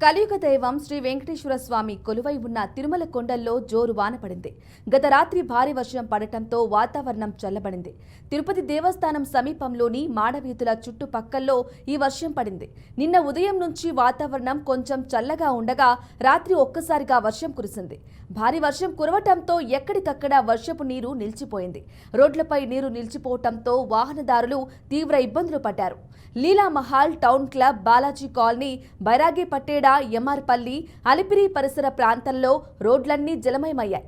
కలియుగ దైవం శ్రీ వెంకటేశ్వర స్వామి కొలువై ఉన్న తిరుమల కొండల్లో జోరు వాన పడింది. గత రాత్రి భారీ వర్షం పడటంతో వాతావరణం చల్లబడింది. తిరుపతి దేవస్థానం సమీపంలోని మాడవీధుల చుట్టుపక్కల్లో ఈ వర్షం పడింది. నిన్న ఉదయం నుంచి వాతావరణం కొంచెం చల్లగా ఉండగా రాత్రి ఒక్కసారిగా వర్షం కురిసింది. భారీ వర్షం కురవటంతో ఎక్కడికక్కడ వర్షపు నీరు నిలిచిపోయింది. రోడ్లపై నీరు నిలిచిపోవటంతో వాహనదారులు తీవ్ర ఇబ్బందులు పడ్డారు. Leela Mahal, town club, Balaji colony, బైరాగి పట్టేడ, ఎమ్మార్పల్లి, అలిపిరి పరిసర ప్రాంతాల్లో రోడ్లన్నీ జలమయమయ్యాయి.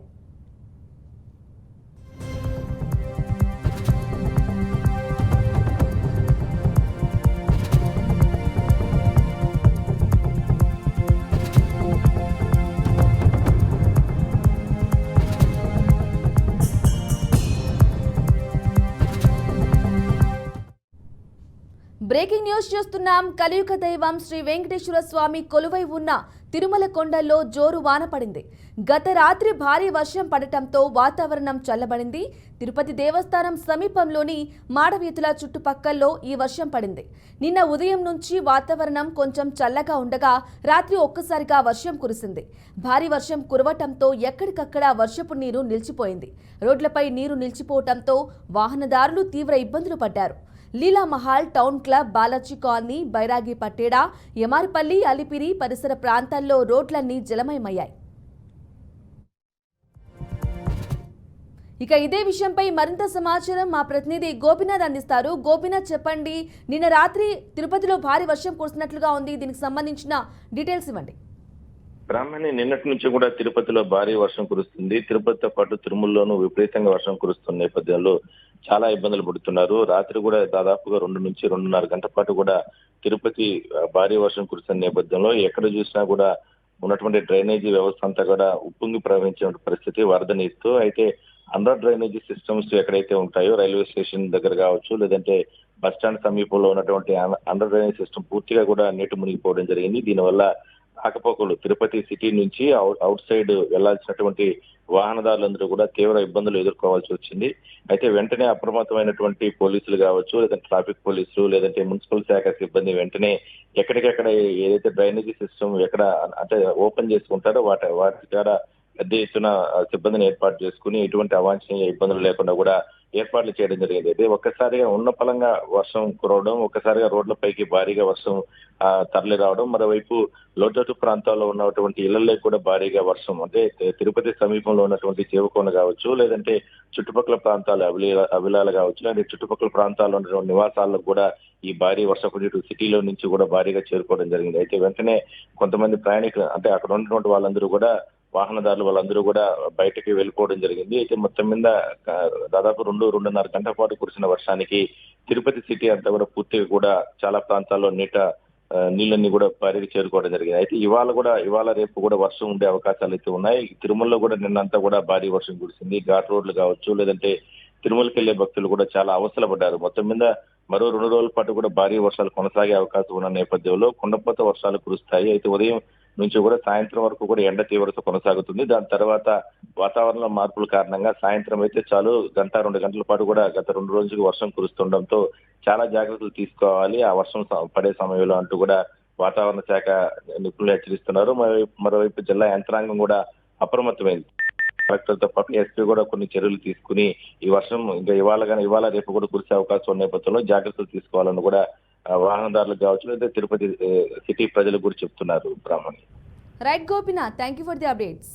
బ్రేకింగ్ న్యూస్ చూస్తున్నాం. కలియుగ దైవం శ్రీ వెంకటేశ్వర స్వామి కొలువై ఉన్న తిరుమల కొండల్లో జోరు వాన పడింది. గత రాత్రి భారీ వర్షం పడటంతో వాతావరణం చల్లబడింది. తిరుపతి దేవస్థానం సమీపంలోని మాడవీధుల చుట్టుపక్కల్లో ఈ వర్షం పడింది. నిన్న ఉదయం నుంచి వాతావరణం కొంచెం చల్లగా ఉండగా రాత్రి ఒక్కసారిగా వర్షం కురిసింది. భారీ వర్షం కురవటంతో ఎక్కడికక్కడ వర్షపు నీరు నిలిచిపోయింది. రోడ్లపై నీరు నిలిచిపోవటంతో వాహనదారులు తీవ్ర ఇబ్బందులు పడ్డారు. Leela Mahal, town club, Balaji colony, బైరాగి పట్టేడ, ఎమ్మార్పల్లి, అలిపిరి పరిసర ప్రాంతాల్లో రోడ్లన్నీ జలమయమయ్యాయి. ఇక ఇదే విషయంపై మరింత సమాచారం మా ప్రతినిధి గోపినాథ్ అందిస్తారు. గోపినాథ్, చెప్పండి, నిన్న రాత్రి తిరుపతిలో భారీ వర్షం కురిసినట్లుగా ఉంది. దీనికి సంబంధించిన డీటెయిల్స్ ఇవ్వండి. బ్రాహ్మణి నిన్నటి నుంచి కూడా తిరుపతిలో భారీ వర్షం కురుస్తుంది. తిరుపతితో పాటు తిరుమలలోనూ విపరీతంగా వర్షం కురుస్తున్న నేపథ్యంలో చాలా ఇబ్బందులు పడుతున్నారు. రాత్రి కూడా దాదాపుగా 2 నుంచి 2.5 గంటల పాటు కూడా తిరుపతి భారీ వర్షం కురుస్తున్న నేపథ్యంలో ఎక్కడ చూసినా కూడా ఉన్నటువంటి డ్రైనేజీ వ్యవస్థ అంతా కూడా ఉప్పొంగి ప్రవహించే పరిస్థితి, వరద నీరుతో. అయితే అండర్ డ్రైనేజీ సిస్టమ్స్ ఎక్కడైతే ఉంటాయో, రైల్వే స్టేషన్ దగ్గర కావచ్చు, లేదంటే బస్ స్టాండ్ సమీపంలో ఉన్నటువంటి అండర్ డ్రైనేజ్ సిస్టమ్ పూర్తిగా కూడా నీటి మునిగిపోవడం జరిగింది. దీనివల్ల రాకపోకలు తిరుపతి సిటీ నుంచి అవుట్ సైడ్ వెళ్లాల్సినటువంటి వాహనదారులందరూ కూడా తీవ్ర ఇబ్బందులు ఎదుర్కోవాల్సి వచ్చింది. అయితే వెంటనే అప్రమత్తమైనటువంటి పోలీసులు కావచ్చు, లేదంటే ట్రాఫిక్ పోలీసులు, లేదంటే మున్సిపల్ శాఖ సిబ్బంది వెంటనే ఎక్కడికెక్కడ ఏదైతే డ్రైనేజీ సిస్టమ్ ఎక్కడ అంటే ఓపెన్ చేసుకుంటారో వాటి ద్వారా పెద్ద ఎత్తున సిబ్బందిని ఏర్పాటు చేసుకుని ఎటువంటి అవాంఛనీయ ఇబ్బందులు లేకుండా కూడా ఏర్పాట్లు చేయడం జరిగింది. అయితే ఒక్కసారిగా ఉన్న పలంగా వర్షం కురవడం, ఒక్కసారిగా రోడ్లపైకి భారీగా వర్షం తరలి రావడం, మరోవైపు లోతట్టు ప్రాంతాల్లో ఉన్నటువంటి ఇళ్లలో కూడా భారీగా వర్షం, అంటే తిరుపతి సమీపంలో ఉన్నటువంటి చేవకోన కావచ్చు, లేదంటే చుట్టుపక్కల ప్రాంతాలు అవిలాలు కావచ్చు, అంటే చుట్టుపక్కల ప్రాంతాల్లో ఉన్నటువంటి నివాసాలకు కూడా ఈ భారీ వర్షపు నీరు సిటీలో నుంచి కూడా భారీగా చేరుకోవడం జరిగింది. అయితే వెంటనే కొంతమంది ప్రయాణికులు, అంటే అక్కడ ఉన్నటువంటి వాళ్ళందరూ కూడా వాహనదారులు వాళ్ళందరూ కూడా బయటకి వెళ్ళిపోవడం జరిగింది. అయితే మొత్తం మీద దాదాపు 2-2.5 గంటల పాటు కురిసిన వర్షానికి తిరుపతి సిటీ అంతా కూడా పూర్తిగా కూడా చాలా ప్రాంతాల్లో నీళ్ళన్నీ కూడా భారీగా చేరుకోవడం జరిగింది. అయితే ఇవాళ రేపు కూడా వర్షం ఉండే అవకాశాలు అయితే ఉన్నాయి. తిరుమలలో కూడా నిన్నంతా కూడా భారీ వర్షం కురిసింది. ఘాట్ రోడ్లు కావచ్చు, లేదంటే తిరుమలకి వెళ్లే భక్తులు కూడా చాలా అవస్థలు మొత్తం మీద మరో 2 రోజుల పాటు కూడా భారీ వర్షాలు కొనసాగే అవకాశం ఉన్న నేపథ్యంలో కుండపోత వర్షాలు కురుస్తాయి. అయితే ఉదయం నుంచి కూడా సాయంత్రం వరకు కూడా ఎండ తీవ్రత కొనసాగుతుంది. దాని తర్వాత వాతావరణ మార్పుల కారణంగా సాయంత్రం అయితే చాలు 1-2 గంటల పాటు కూడా గత 2 రోజులుగా వర్షం కురుస్తుండటంతో చాలా జాగ్రత్తలు తీసుకోవాలి ఆ వర్షం పడే సమయంలో అంటూ కూడా వాతావరణ శాఖ నిపుణులు హెచ్చరిస్తున్నారు. మరోవైపు జిల్లా యంత్రాంగం కూడా అప్రమత్తమైంది. కలెక్టర్తో పాటు ఎస్పీ కూడా కొన్ని చర్యలు తీసుకుని ఈ వర్షం ఇంకా ఇవాళ రేపు కూడా కురిసే అవకాశం ఉన్న నేపథ్యంలో జాగ్రత్తలు తీసుకోవాలని కూడా వాహనదారులకు కావచ్చు, లేదా తిరుపతి సిటీ ప్రజలకు కూడా చెప్తున్నారు. Brahmani. Right Gopinath, thank you for the updates.